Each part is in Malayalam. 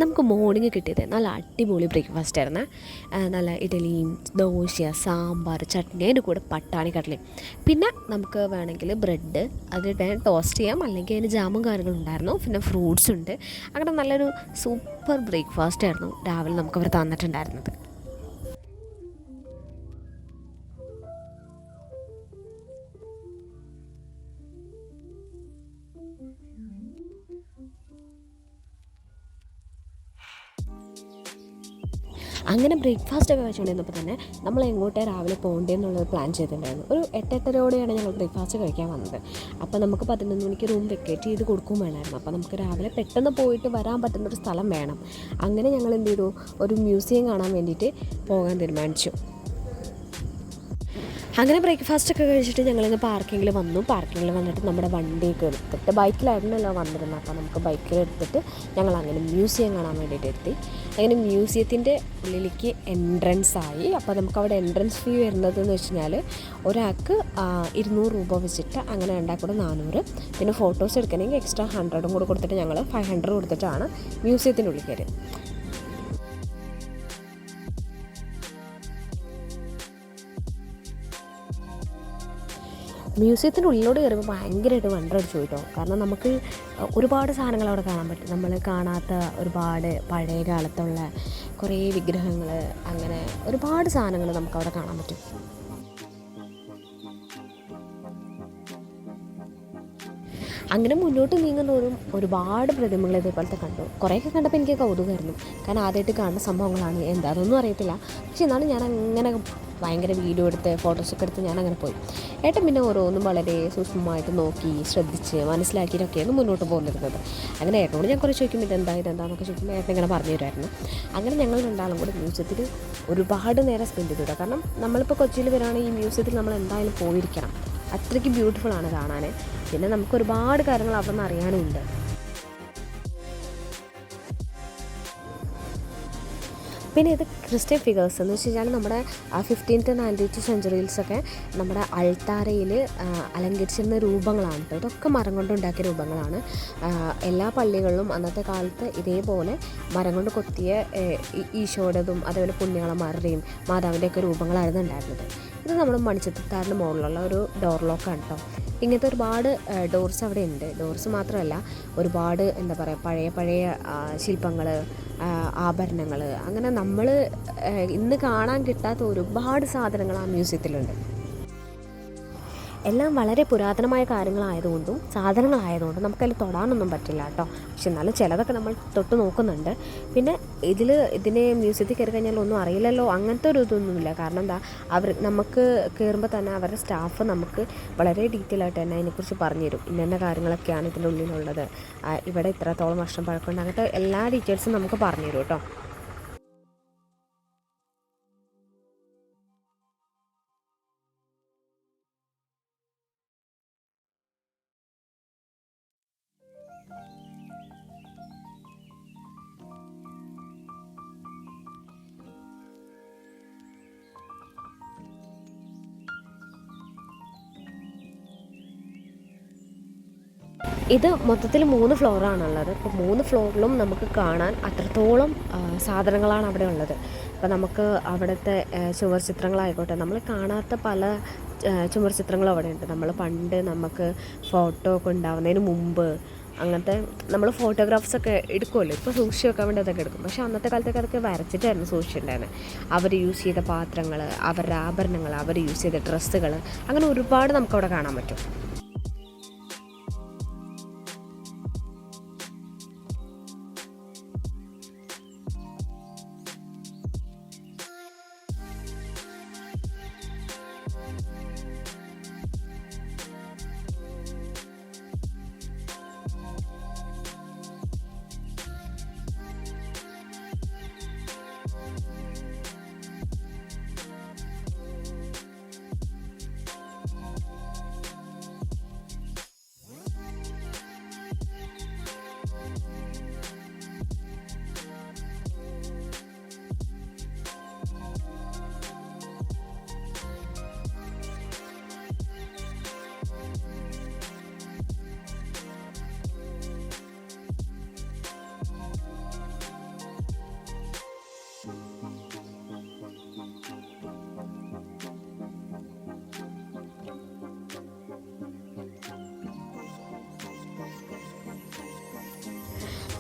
നമുക്ക് മോർണിംഗ് കിട്ടിയത് നല്ല അടിപൊളി ബ്രേക്ക്ഫാസ്റ്റ് ആയിരുന്നു. നല്ല ഇഡലിയും ദോശ, സാമ്പാർ, ചട്നി, അതിൻ്റെ കൂടെ പട്ടാണി കടലയും. പിന്നെ നമുക്ക് വേണമെങ്കിൽ ബ്രെഡ് അതിട്ട് ടോസ്റ്റ് ചെയ്യാം, അല്ലെങ്കിൽ അതിന് ജാമും കാര്യങ്ങളും ഉണ്ടായിരുന്നു. പിന്നെ ഫ്രൂട്ട്സ് ഉണ്ട്. അങ്ങനെ നല്ലൊരു സൂപ്പർ ബ്രേക്ക്ഫാസ്റ്റ് ആയിരുന്നു രാവിലെ നമുക്കവർ തന്നിട്ടുണ്ടായിരുന്നത്. അങ്ങനെ ബ്രേക്ക്ഫാസ്റ്റൊക്കെ വെച്ചുകൊണ്ടിരുന്നപ്പോൾ തന്നെ നമ്മൾ എങ്ങോട്ടേ രാവിലെ പോകേണ്ടതെന്നുള്ളത് പ്ലാൻ ചെയ്തിട്ടുണ്ടായിരുന്നു. ഒരു 8-8:30യോടെയാണ് ഞങ്ങൾ ബ്രേക്ക്ഫാസ്റ്റ് കഴിക്കാൻ വന്നത്. അപ്പോൾ നമുക്ക് 11 മണിക്ക് റൂം വെക്കേറ്റ് ചെയ്ത് കൊടുക്കുകയും വേണമായിരുന്നു. അപ്പോൾ നമുക്ക് രാവിലെ പെട്ടെന്ന് പോയിട്ട് വരാൻ പറ്റുന്നൊരു സ്ഥലം വേണം. അങ്ങനെ ഞങ്ങൾ എന്ത് ചെയ്തു, ഒരു മ്യൂസിയം കാണാൻ വേണ്ടിയിട്ട് പോകാൻ തീരുമാനിച്ചു. അങ്ങനെ ബ്രേക്ക്ഫാസ്റ്റൊക്കെ കഴിച്ചിട്ട് ഞങ്ങളിന്ന് പാർക്കിങ്ങിൽ വന്നു. പാർക്കിങ്ങിൽ വന്നിട്ട് നമ്മുടെ വണ്ടിയൊക്കെ എടുത്തിട്ട്, ബൈക്കിലായിരുന്നല്ലോ വന്നിരുന്നത്, അപ്പോൾ നമുക്ക് ബൈക്കിലെടുത്തിട്ട് ഞങ്ങൾ അങ്ങനെ മ്യൂസിയം കാണാൻ വേണ്ടിയിട്ട് എത്തി. അങ്ങനെ മ്യൂസിയത്തിൻ്റെ ഉള്ളിലേക്ക് എൻട്രൻസ് ആയി. അപ്പോൾ നമുക്ക് അവിടെ എൻട്രൻസ് ഫീ വരുന്നതെന്ന് വെച്ച് കഴിഞ്ഞാൽ ഒരാൾക്ക് 200 രൂപ വെച്ചിട്ട്, അങ്ങനെ രണ്ടാൾക്ക് കൂടെ 400. പിന്നെ ഫോട്ടോസ് എടുക്കണമെങ്കിൽ എക്സ്ട്രാ 100 കൂടെ കൊടുത്തിട്ട് ഞങ്ങൾ 500 കൊടുത്തിട്ടാണ് മ്യൂസിയത്തിൻ്റെ ഉള്ളിൽ കയറി. മ്യൂസിയത്തിൻ്റെ ഉള്ളിലോട്ട് കയറുമ്പോൾ ഭയങ്കരമായിട്ട് വണ്ടറടിച്ചു കേട്ടോ. കാരണം നമുക്ക് ഒരുപാട് സാധനങ്ങൾ അവിടെ കാണാൻ പറ്റും. നമ്മൾ കാണാത്ത ഒരുപാട് പഴയ കാലത്തുള്ള കുറേ വിഗ്രഹങ്ങൾ, അങ്ങനെ ഒരുപാട് സാധനങ്ങൾ നമുക്കവിടെ കാണാൻ പറ്റും. അങ്ങനെ മുന്നോട്ട് നീങ്ങുന്നതോറും ഒരുപാട് പ്രതിമകൾ ഇതേപോലത്തെ കണ്ടു. കുറേയൊക്കെ കണ്ടപ്പോൾ എനിക്ക് കൗതുകമായിരുന്നു. കാരണം ആദ്യമായിട്ട് കാണുന്ന സംഭവങ്ങളാണ്, എന്താണെന്നൊന്നും അറിയത്തില്ല. പക്ഷെ എന്നാലും ഞാൻ അങ്ങനെ ഭയങ്കര വീഡിയോ എടുത്ത് ഫോട്ടോസൊക്കെ എടുത്ത് ഞാനങ്ങനെ പോയി. ഏട്ടൻ പിന്നെ ഓരോന്നും വളരെ സൂക്ഷ്മമായിട്ട് നോക്കി ശ്രദ്ധിച്ച് മനസ്സിലാക്കിയിട്ടൊക്കെയാണ് മുന്നോട്ട് പോകുന്നിരുന്നത്. അങ്ങനെ ഏട്ടനോട് ഞാൻ കുറേ ചോദിക്കുമ്പോൾ ഇതെന്താണെന്നൊക്കെ ചോദിക്കുമ്പോൾ ഏട്ടൻ ഇങ്ങനെ പറഞ്ഞു തരുമായിരുന്നു. അങ്ങനെ ഞങ്ങൾ രണ്ടാളും കൂടി മ്യൂസിയത്തിൽ ഒരുപാട് നേരം സ്പെൻഡ് ചെയ്തിട്ട്. കാരണം നമ്മളിപ്പോൾ കൊച്ചിയിൽ വരികയാണെങ്കിൽ ഈ മ്യൂസിയത്തിൽ നമ്മൾ എന്തായാലും പോയിരിക്കണം. അത്രയ്ക്ക് ബ്യൂട്ടിഫുള്ളാണ് കാണാൻ. പിന്നെ നമുക്ക് ഒരുപാട് കാര്യങ്ങൾ അവിടെ നിന്ന് അറിയാനുമുണ്ട്. പിന്നെ ഇത് ക്രിസ്ത്യൻ ഫിഗേഴ്സ് എന്ന് വെച്ച് കഴിഞ്ഞാൽ നമ്മുടെ 15th and 19th സെഞ്ച്വറീസിലൊക്കെ നമ്മുടെ അൾത്താരയിൽ അലങ്കരിച്ചിരുന്ന രൂപങ്ങളാണ് കേട്ടോ. ഇതൊക്കെ മരം കൊണ്ടുണ്ടാക്കിയ രൂപങ്ങളാണ്. എല്ലാ പള്ളികളിലും അന്നത്തെ കാലത്ത് ഇതേപോലെ മരം കൊണ്ട് കൊത്തിയ ഈശോയുടേതും അതേപോലെ പുണ്യാളന്മാരുടെയും മാതാവിൻ്റെയൊക്കെ രൂപങ്ങളായിരുന്നു ഉണ്ടായിരുന്നത്. ഇത് നമ്മുടെ മണിച്ചിത്രത്താറിൻ്റെ മുകളിലുള്ള ഒരു ഡോർ ലോക്കാണ് കേട്ടോ. ഇങ്ങനത്തെ ഒരുപാട് ഡോർസ് അവിടെ ഉണ്ട്. ഡോർസ് മാത്രമല്ല, ഒരുപാട് എന്താ പറയുക, പഴയ ശില്പങ്ങൾ, ആഭരണങ്ങൾ, അങ്ങനെ നമ്മൾ ഇന്ന് കാണാൻ കിട്ടാത്ത ഒരുപാട് സാധനങ്ങൾ ആ മ്യൂസിയത്തിലുണ്ട്. എല്ലാം വളരെ പുരാതനമായ കാര്യങ്ങളായതുകൊണ്ടും സാധനങ്ങളായതുകൊണ്ടും നമുക്കതിൽ തൊടാനൊന്നും പറ്റില്ല കേട്ടോ. പക്ഷെ എന്നാലും ചിലതൊക്കെ നമ്മൾ തൊട്ട് നോക്കുന്നുണ്ട്. പിന്നെ ഇതിനെ മ്യൂസിയത്തിൽ കയറി കഴിഞ്ഞാൽ ഒന്നും അറിയില്ലല്ലോ, അങ്ങനത്തെ ഒരു ഇതൊന്നുമില്ല. കാരണം എന്താ, നമുക്ക് കയറുമ്പോൾ തന്നെ അവരുടെ സ്റ്റാഫ് നമുക്ക് വളരെ ഡീറ്റെയിൽ ആയിട്ട് തന്നെ അതിനെക്കുറിച്ച് പറഞ്ഞു തരും. ഇന്ന കാര്യങ്ങളൊക്കെയാണ് ഇതിൻ്റെ ഉള്ളിലുള്ളത്, ഇവിടെ ഇത്രത്തോളം വർഷം പഴക്കമുണ്ട്, അങ്ങനത്തെ എല്ലാ ഡീറ്റെയിൽസും നമുക്ക് പറഞ്ഞു തരും കേട്ടോ. ഇത് മൊത്തത്തിൽ 3 ഫ്ലോറാണുള്ളത്. ഇപ്പോൾ 3 ഫ്ലോറിലും നമുക്ക് കാണാൻ അത്രത്തോളം സാധനങ്ങളാണ് അവിടെ ഉള്ളത്. അപ്പോൾ നമുക്ക് അവിടുത്തെ ചുവർ ചിത്രങ്ങളായിക്കോട്ടെ, നമ്മൾ കാണാത്ത പല ചുവർ ചിത്രങ്ങളും അവിടെ ഉണ്ട്. നമ്മൾ പണ്ട് നമുക്ക് ഫോട്ടോ ഒക്കെ ഉണ്ടാവുന്നതിന് മുമ്പ് അങ്ങനത്തെ നമ്മൾ ഫോട്ടോഗ്രാഫ്സൊക്കെ എടുക്കുമല്ലോ, ഇപ്പോൾ സൂക്ഷിച്ച് വെക്കാൻ വേണ്ടി അതൊക്കെ എടുക്കും. പക്ഷേ അന്നത്തെ കാലത്തൊക്കെ അതൊക്കെ വരച്ചിട്ടായിരുന്നു സൂക്ഷിച്ചിട്ടുണ്ടായിരുന്നത്. അവർ യൂസ് ചെയ്ത പാത്രങ്ങൾ, അവരുടെ ആഭരണങ്ങൾ, അവർ യൂസ് ചെയ്ത ഡ്രസ്സുകൾ, അങ്ങനെ ഒരുപാട് നമുക്കവിടെ കാണാൻ പറ്റും.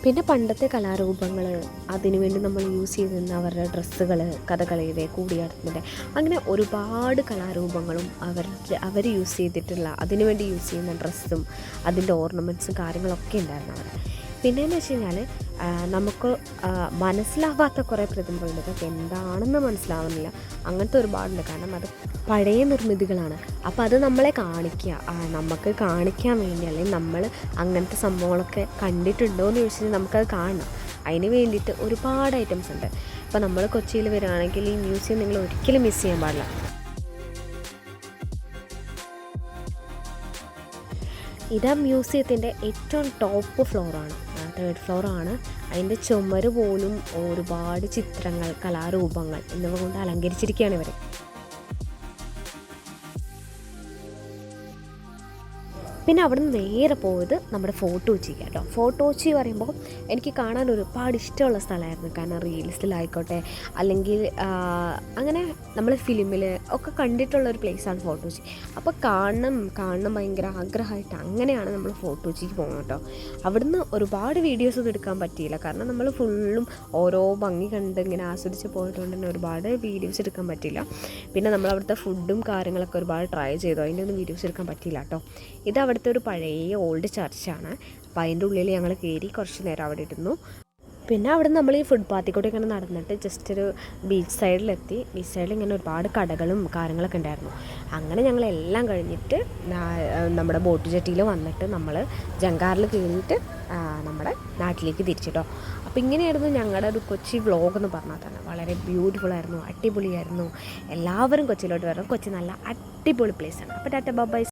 പിന്നെ പണ്ടത്തെ കലാരൂപങ്ങൾ, അതിനുവേണ്ടി നമ്മൾ യൂസ് ചെയ്തിരുന്ന അവരുടെ ഡ്രസ്സുകൾ, കഥകളിയുടെ, കൂടിയാട്ടത്തിൻ്റെ, അങ്ങനെ ഒരുപാട് കലാരൂപങ്ങളും അവർ യൂസ് ചെയ്തിട്ടുള്ള, അതിനുവേണ്ടി യൂസ് ചെയ്യുന്ന ഡ്രസ്സും അതിൻ്റെ ഓർണമെൻറ്റ്സും കാര്യങ്ങളൊക്കെ ഉണ്ടായിരുന്നു അവിടെ. പിന്നെയെന്ന് വെച്ച് കഴിഞ്ഞാൽ നമുക്ക് മനസ്സിലാവാത്ത കുറേ പ്രതിമകളുണ്ട്. അതൊക്കെ എന്താണെന്ന് മനസ്സിലാവുന്നില്ല. അങ്ങനത്തെ ഒരുപാടുണ്ട്. കാരണം അത് പഴയ നിർമ്മിതികളാണ്. അപ്പോൾ അത് നമ്മളെ കാണിക്കുക, നമുക്ക് കാണിക്കാൻ വേണ്ടി, അല്ലെങ്കിൽ നമ്മൾ അങ്ങനത്തെ സംഭവങ്ങളൊക്കെ കണ്ടിട്ടുണ്ടോ എന്ന് ചോദിച്ചാൽ നമുക്കത് കാണണം. അതിന് വേണ്ടിയിട്ട് ഒരുപാട് ഐറ്റംസ് ഉണ്ട്. ഇപ്പോൾ നമ്മൾ കൊച്ചിയിൽ വരികയാണെങ്കിൽ ഈ മ്യൂസിയം നിങ്ങൾ ഒരിക്കലും മിസ് ചെയ്യാൻ പാടില്ല. ഇതാ മ്യൂസിയത്തിൻ്റെ ഏറ്റവും ടോപ്പ് ഫ്ലോറാണ്, 3rd ഫ്ലോറാണ്. അതിൻ്റെ ചുമര് പോലും ഒരുപാട് ചിത്രങ്ങൾ, കലാരൂപങ്ങൾ എന്നിവ കൊണ്ട് അലങ്കരിച്ചിരിക്കുകയാണ് ഇവർ. പിന്നെ അവിടെ നിന്ന് നേരെ പോയത് നമ്മുടെ ഫോർട്ട് കൊച്ചിക്ക് കേട്ടോ. ഫോർട്ട് കൊച്ചി പറയുമ്പോൾ എനിക്ക് കാണാൻ ഒരുപാട് ഇഷ്ടമുള്ള സ്ഥലമായിരുന്നു. കാരണം റീൽസിലായിക്കോട്ടെ, അല്ലെങ്കിൽ അങ്ങനെ നമ്മൾ ഫിലിമിൽ ഒക്കെ കണ്ടിട്ടുള്ളൊരു പ്ലേസാണ് ഫോർട്ട് കൊച്ചി. അപ്പോൾ കാണണം ഭയങ്കര ആഗ്രഹമായിട്ട് അങ്ങനെയാണ് നമ്മൾ ഫോർട്ട് കൊച്ചിക്ക് പോകുന്നത് കേട്ടോ. അവിടുന്ന് ഒരുപാട് വീഡിയോസ് ഒന്നും എടുക്കാൻ പറ്റിയില്ല. കാരണം നമ്മൾ ഫുള്ളും ഓരോ ഭംഗി കണ്ട് ഇങ്ങനെ ആസ്വദിച്ച് പോയതുകൊണ്ട് തന്നെ ഒരുപാട് വീഡിയോസ് എടുക്കാൻ പറ്റിയില്ല. പിന്നെ നമ്മൾ അവിടുത്തെ ഫുഡും കാര്യങ്ങളൊക്കെ ഒരുപാട് ട്രൈ ചെയ്തു, അതിൻ്റെ ഒന്നും വീഡിയോസ് എടുക്കാൻ പറ്റിയില്ല കേട്ടോ. ഇത് അവിടുത്തെ ഒരു പഴയ ഓൾഡ് ചർച്ചാണ്. അപ്പോൾ അതിൻ്റെ ഉള്ളിൽ ഞങ്ങൾ കയറി കുറച്ച് നേരം അവിടെ ഇരുന്നു. പിന്നെ അവിടെ നമ്മൾ ഈ ഫുട്പാത്തിൽ കൂടെ ഇങ്ങനെ നടന്നിട്ട് ജസ്റ്റ് ഒരു ബീച്ച് സൈഡിലെത്തി. ബീച്ച് സൈഡിൽ ഇങ്ങനെ ഒരുപാട് കടകളും കാര്യങ്ങളൊക്കെ ഉണ്ടായിരുന്നു. അങ്ങനെ ഞങ്ങളെല്ലാം കഴിഞ്ഞിട്ട് നമ്മുടെ ബോട്ട് ജെട്ടിയിൽ വന്നിട്ട് നമ്മൾ ജങ്കാറിൽ കയറിയിട്ട് നമ്മുടെ നാട്ടിലേക്ക് തിരിച്ചിട്ടോ. അപ്പോൾ ഇങ്ങനെയായിരുന്നു ഞങ്ങളുടെ ഒരു കൊച്ചി വ്ളോഗ് എന്ന് പറഞ്ഞാൽ തന്നെ. വളരെ ബ്യൂട്ടിഫുള്ളായിരുന്നു, അടിപൊളിയായിരുന്നു. എല്ലാവരും കൊച്ചിയിലോട്ട് വരണം. കൊച്ചി നല്ല അടിപൊളി പ്ലേസാണ്. അപ്പോൾ ടാറ്റ ബൈ.